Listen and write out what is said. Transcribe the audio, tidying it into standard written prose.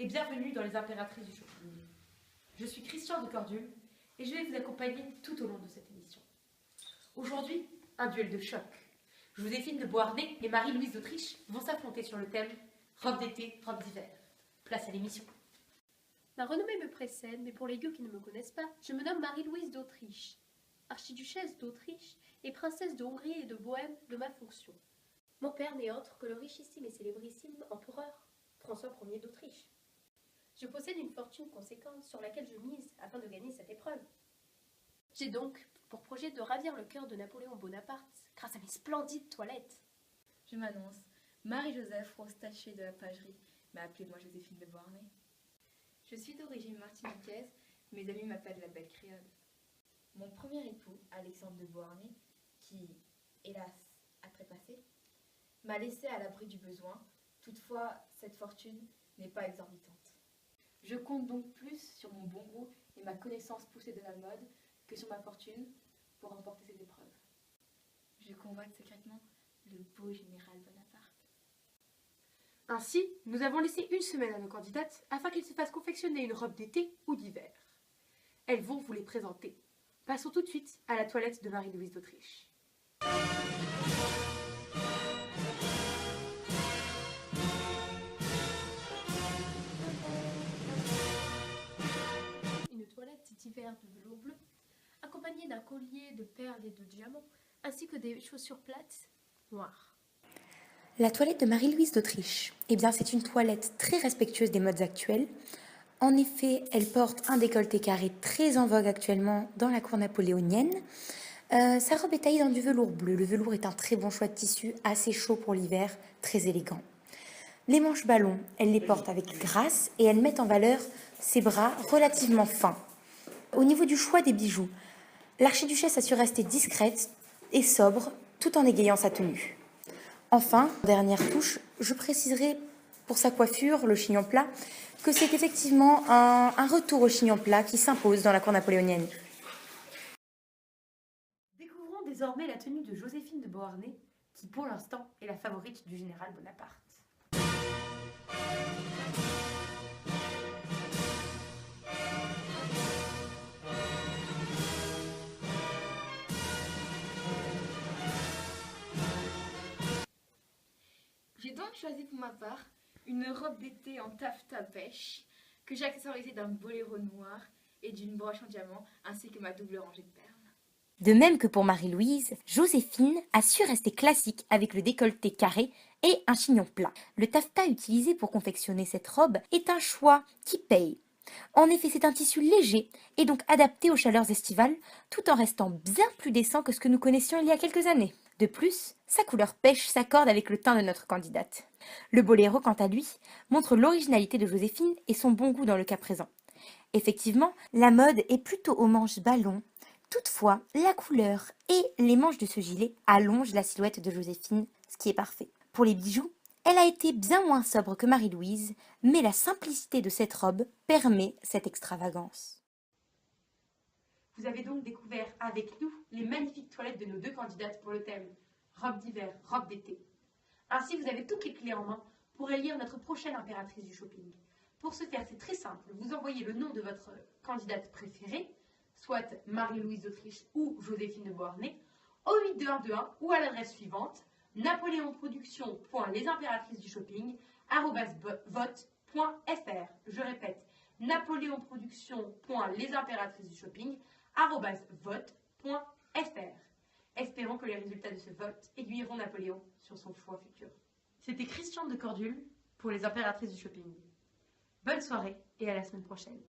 et bienvenue dans les impératrices du shopping. Je suis Christian de Cordule et je vais vous accompagner tout au long de cette émission. Aujourd'hui, un duel de choc. Joséphine de Beauharnais et Marie-Louise d'Autriche vont s'affronter sur le thème robe d'été, robe d'hiver. Place à l'émission. Ma renommée me précède, mais pour les gueux qui ne me connaissent pas, je me nomme Marie-Louise d'Autriche, archiduchesse d'Autriche et princesse de Hongrie et de Bohême de ma fonction. Mon père n'est autre que le richissime et célébrissime empereur François Ier d'Autriche. Je possède une fortune conséquente sur laquelle je mise afin de gagner cette épreuve. J'ai donc pour projet de ravir le cœur de Napoléon Bonaparte grâce à mes splendides toilettes. Je m'annonce, Marie-Joseph, rose tachée de la pagerie, mais appelez-moi Joséphine de Beauharnais. Je suis d'origine martiniquaise, mes amis m'appellent la belle créole. Mon premier époux, Alexandre de Beauharnais, qui, hélas, a trépassé, m'a laissé à l'abri du besoin. Toutefois, cette fortune n'est pas exorbitante. Je compte donc plus sur mon bon goût et ma connaissance poussée de la mode que sur ma fortune pour remporter cette épreuve. Je convoite secrètement le beau général Bonaparte. Ainsi, nous avons laissé une semaine à nos candidates afin qu'elles se fassent confectionner une robe d'été ou d'hiver. Elles vont vous les présenter. Passons tout de suite à la toilette de Marie-Louise d'Autriche. Une toilette d'hiver de velours bleu, accompagnée d'un collier de perles et de diamants, ainsi que des chaussures plates noires. La toilette de Marie-Louise d'Autriche, c'est une toilette très respectueuse des modes actuelles. En effet, elle porte un décolleté carré très en vogue actuellement dans la cour napoléonienne. Sa robe est taillée dans du velours bleu. Le velours est un très bon choix de tissu, assez chaud pour l'hiver, très élégant. Les manches ballons, elle les porte avec grâce et elles mettent en valeur ses bras relativement fins. Au niveau du choix des bijoux, l'archiduchesse a su rester discrète et sobre tout en égayant sa tenue. Enfin, dernière touche, je préciserai pour sa coiffure, le chignon plat, que c'est effectivement un retour au chignon plat qui s'impose dans la cour napoléonienne. Découvrons désormais la tenue de Joséphine de Beauharnais, qui pour l'instant est la favorite du général Bonaparte. J'ai donc choisi pour ma part une robe d'été en taffetas pêche que j'ai accessorisée d'un boléro noir et d'une broche en diamant ainsi que ma double rangée de perles. De même que pour Marie-Louise, Joséphine a su rester classique avec le décolleté carré et un chignon plat. Le taffetas utilisé pour confectionner cette robe est un choix qui paye. En effet, c'est un tissu léger et donc adapté aux chaleurs estivales, tout en restant bien plus décent que ce que nous connaissions il y a quelques années. De plus, sa couleur pêche s'accorde avec le teint de notre candidate. Le boléro, quant à lui, montre l'originalité de Joséphine et son bon goût dans le cas présent. Effectivement, la mode est plutôt aux manches ballons. Toutefois, la couleur et les manches de ce gilet allongent la silhouette de Joséphine, ce qui est parfait. Pour les bijoux, elle a été bien moins sobre que Marie-Louise, mais la simplicité de cette robe permet cette extravagance. Vous avez donc découvert avec nous les magnifiques toilettes de nos deux candidates pour le thème robe d'hiver, robe d'été. Ainsi, vous avez toutes les clés en main pour élire notre prochaine impératrice du shopping. Pour ce faire, c'est très simple. Vous envoyez le nom de votre candidate préférée, soit Marie-Louise d'Autriche ou Joséphine de Beauharnais, au 82121 ou à l'adresse suivante napoléonproduction.lesimpératricesdushopping@vote.fr. Je répète, napoléonproduction.lesimpératricesdushopping@vote.fr. Espérons que les résultats de ce vote aiguilleront Napoléon sur son choix futur. C'était Christian de Cordule pour les impératrices du shopping. Bonne soirée et à la semaine prochaine.